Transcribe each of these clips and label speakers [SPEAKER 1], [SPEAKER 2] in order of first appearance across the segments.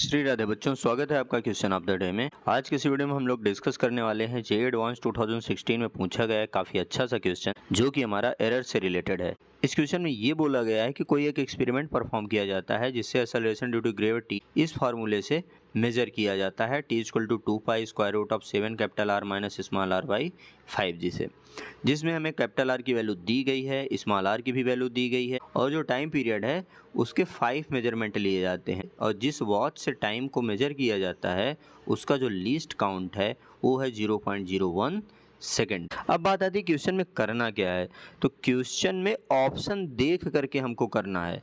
[SPEAKER 1] श्री राधे बच्चों, स्वागत है आपका क्वेश्चन ऑफ द डे में। आज के इस वीडियो में हम लोग डिस्कस करने वाले हैं जेईई एडवांस 2016 में पूछा गया है काफ़ी अच्छा सा क्वेश्चन जो कि हमारा एरर से रिलेटेड है। इस क्वेश्चन में ये बोला गया है कि कोई एक एक्सपेरिमेंट परफॉर्म किया जाता है जिससे एक्सेलरेशन ड्यू टू ग्रेविटी इस फार्मूले से मेजर किया जाता है t = 2 pi square root of 7 capital R minus small r by 5g से, जिसमें हमें कैपिटल R की वैल्यू दी गई है, स्मॉल r की भी वैल्यू दी गई है और जो टाइम पीरियड है उसके 5 मेजरमेंट लिए जाते हैं और जिस वॉच से टाइम को मेजर किया जाता है उसका जो लीस्ट काउंट है वो है 0.01 सेकेंड। अब बात आती है क्वेश्चन में करना क्या है। तो क्वेश्चन में ऑप्शन देख करके हमको करना है।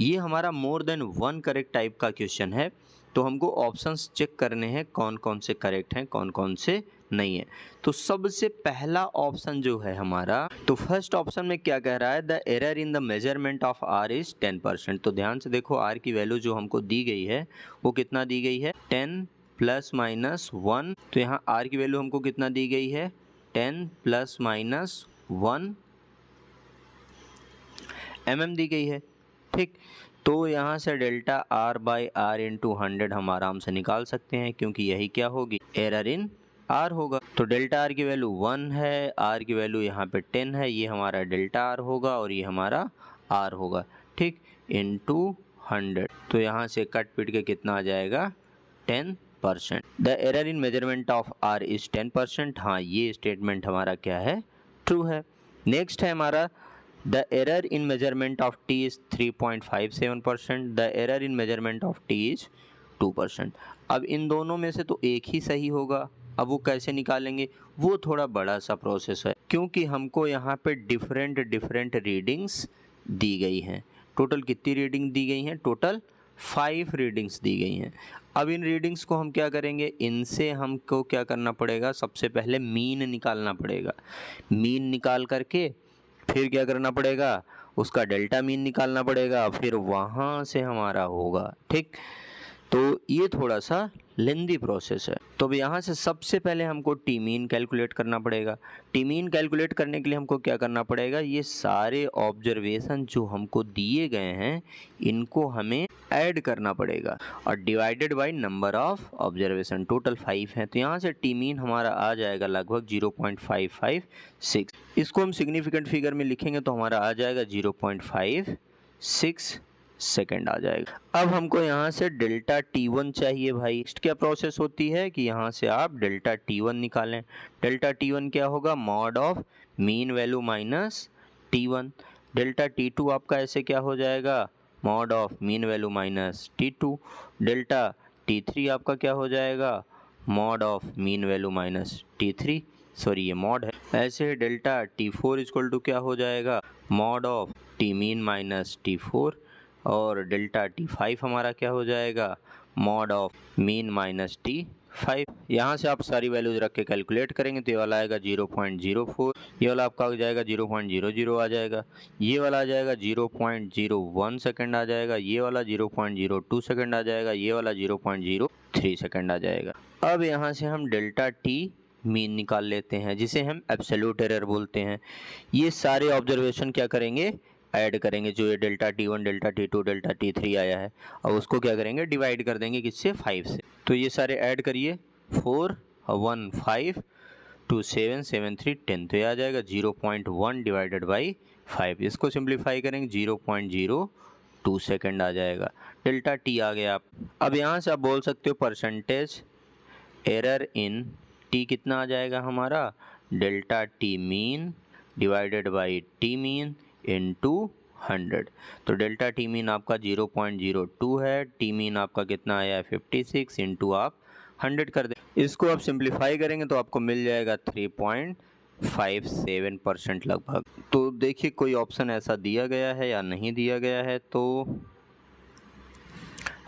[SPEAKER 1] ये हमारा more than one correct type का क्वेश्चन है, तो हमको ऑप्शंस चेक करने हैं कौन कौन से करेक्ट हैं कौन कौन से नहीं है। तो सबसे पहला ऑप्शन जो है हमारा, तो फर्स्ट ऑप्शन में क्या कह रहा है, the error in the measurement of R is 10%। तो ध्यान से देखो, R की वैल्यू जो हमको दी गई है वो कितना दी गई है, 10 प्लस माइनस 1। तो यहाँ R की वैल्यू हमको कितना दी गई है, 10 प्लस माइनस 1 mm दी गई है। ठीक, तो यहाँ से delta R by R into 100 हम आराम से निकाल सकते हैं क्योंकि यही क्या होगी, एरर इन R होगा। तो डेल्टा R की वैल्यू 1 है, R की वैल्यू यहाँ पे 10 है, ये हमारा डेल्टा R होगा और ये हमारा R होगा। ठीक, इंटू 100, तो यहाँ से कट पिट के कितना आ जाएगा, 10%। The error in measurement of R is 10%। हाँ, ये स्टेटमेंट हमारा क्या है, ट्रू है। नेक्स्ट है हमारा, the error in measurement of t is 3.57%, the error in measurement of t is 2%। अब इन दोनों में से तो एक ही सही होगा। अब वो कैसे निकालेंगे, वो थोड़ा बड़ा सा प्रोसेस है क्योंकि हमको यहाँ पे डिफरेंट रीडिंग्स दी गई हैं। टोटल कितनी रीडिंग दी गई हैं, टोटल 5 रीडिंग्स दी गई हैं। अब इन रीडिंग्स को हम क्या करेंगे, इनसे हमको क्या करना पड़ेगा, सबसे पहले मीन निकालना पड़ेगा। मीन निकाल करके फिर क्या करना पड़ेगा, उसका डेल्टा मीन निकालना पड़ेगा, फिर वहाँ से हमारा होगा। ठीक, तो ये थोड़ा सा लेंदी प्रोसेस है। तो अब यहाँ से सबसे पहले हमको टी मीन कैलकुलेट करना पड़ेगा। टी मीन कैलकुलेट करने के लिए हमको क्या करना पड़ेगा, ये सारे ऑब्जर्वेशन जो हमको दिए गए हैं इनको हमें ऐड करना पड़ेगा और divided by number of observation. Total 5 हैं, तो यहाँ से टी मीन हमारा आ जाएगा लगभग 0.556। इसको हम सिग्निफिकेंट फिगर में लिखेंगे तो हमारा आ जाएगा 0.56 सेकेंड आ जाएगा। अब हमको यहाँ से डेल्टा T1 चाहिए भाई। नेक्स्ट क्या प्रोसेस होती है कि यहाँ से आप डेल्टा T1 निकालें। डेल्टा T1 क्या होगा, mod of mean value minus T1। Delta T2 आपका ऐसे क्या हो जाएगा, mod of mean value minus T2। Delta T3 आपका क्या हो जाएगा, mod of mean value minus T3, sorry ये मॉड है। ऐसे डेल्टा T4 इक्वल टू क्या हो जाएगा, mod of T mean minus T4। और डेल्टा T5 हमारा क्या हो जाएगा, mod of mean minus T5। यहाँ से आप सारी वैल्यूज रख के कैलकुलेट करेंगे तो ये वाला आएगा 0.04, ये वाला आपका आ जाएगा 0.00 आ जाएगा, ये वाला आ जाएगा 0.01 सेकेंड आ जाएगा, ये वाला 0.02 सेकेंड आ जाएगा, ये वाला 0.03 सेकेंड आ जाएगा। अब यहाँ से हम डेल्टा T मीन निकाल लेते हैं जिसे हम एब्सोल्यूट एरर बोलते हैं। ये सारे ऑब्जर्वेशन क्या करेंगे, ऐड करेंगे, जो ये delta T1 delta T2 delta T3 आया है और उसको क्या करेंगे, डिवाइड कर देंगे किससे, 5 से। तो ये सारे ऐड करिए, 4 1 5 2 7 7 3 10, तो ये आ जाएगा 0.1 डिवाइडेड बाई 5। इसको सिंप्लीफाई करेंगे 0.02 सेकेंड आ जाएगा। डेल्टा T आ गया। अब यहाँ से आप बोल सकते हो परसेंटेज एरर इन T कितना आ जाएगा हमारा, delta T mean divided by T mean into 100। तो डेल्टा टी मीन आपका 0.02 है, टी मीन आपका कितना आया है 56, इंटू आप 100 कर दें। इसको आप सिंप्लीफाई करेंगे तो आपको मिल जाएगा 3.57% लगभग। तो देखिए कोई ऑप्शन ऐसा दिया गया है या नहीं दिया गया है, तो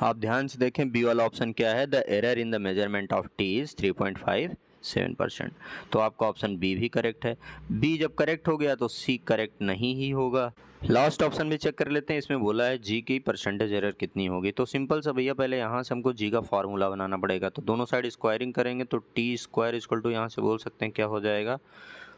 [SPEAKER 1] आप ध्यान से देखें बी वाला ऑप्शन क्या है, the error in the measurement of T is 3.57%। तो आपका ऑप्शन बी भी करेक्ट है। बी जब करेक्ट हो गया तो सी करेक्ट नहीं ही होगा। लास्ट ऑप्शन भी चेक कर लेते हैं। इसमें बोला है जी की परसेंटेज एरर कितनी होगी। तो सिंपल सा भैया, पहले यहाँ से हमको जी का फॉर्मूला बनाना पड़ेगा। तो दोनों साइड स्क्वायरिंग करेंगे तो टी स्क्वायर इक्वल टू यहाँ से बोल सकते हैं क्या हो जाएगा,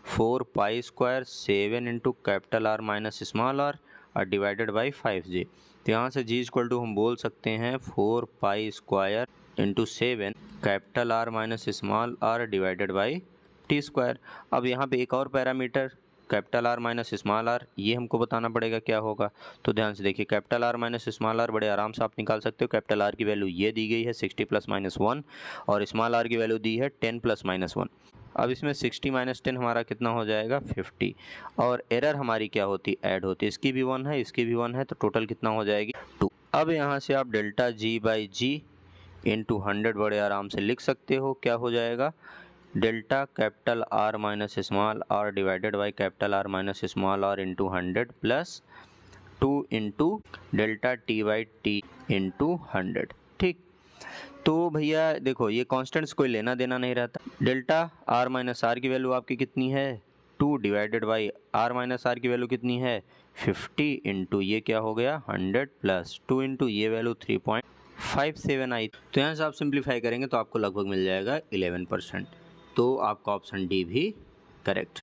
[SPEAKER 1] 4 pi square 7 into capital R minus small r और डिवाइडेड बाई 5g। तो यहाँ से जी इक्वल टू हम बोल सकते हैं 4 pi square into 7 capital R minus small R divided by T square. अब यहाँ पे एक और parameter capital R minus small R, ये हमको बताना पड़ेगा क्या होगा। तो ध्यान से देखिए, capital R minus small R बड़े आराम से आप निकाल सकते हो। कैपिटल आर की वैल्यू ये दी गई है 60 प्लस माइनस 1 और स्मॉल आर की वैल्यू दी है 10 प्लस माइनस 1। अब इसमें 60 माइनस 10 हमारा कितना हो जाएगा 50, और एरर हमारी क्या होती ऐड होती, इसकी भी 1 है इसकी भी 1 है, तो टोटल कितना हो जाएगी 2। अब यहाँ से आप delta G by G into 100 बड़े आराम से लिख सकते हो। क्या हो जाएगा, delta capital R minus small R divided by capital R minus small R into 100 plus 2 into delta T by T into 100। ठीक, तो भैया देखो ये कॉन्स्टेंट्स कोई लेना देना नहीं रहता। डेल्टा आर माइनस आर की वैल्यू आपकी कितनी है 2 divided by R minus R की वैल्यू कितनी है 50 इंटू ये क्या हो गया 100 प्लस 2 इंटू ये वैल्यू 3.57 आई। तो यहाँ से आप सिंप्लीफाई करेंगे तो आपको लगभग मिल जाएगा 11%। तो आपका ऑप्शन डी भी करेक्ट।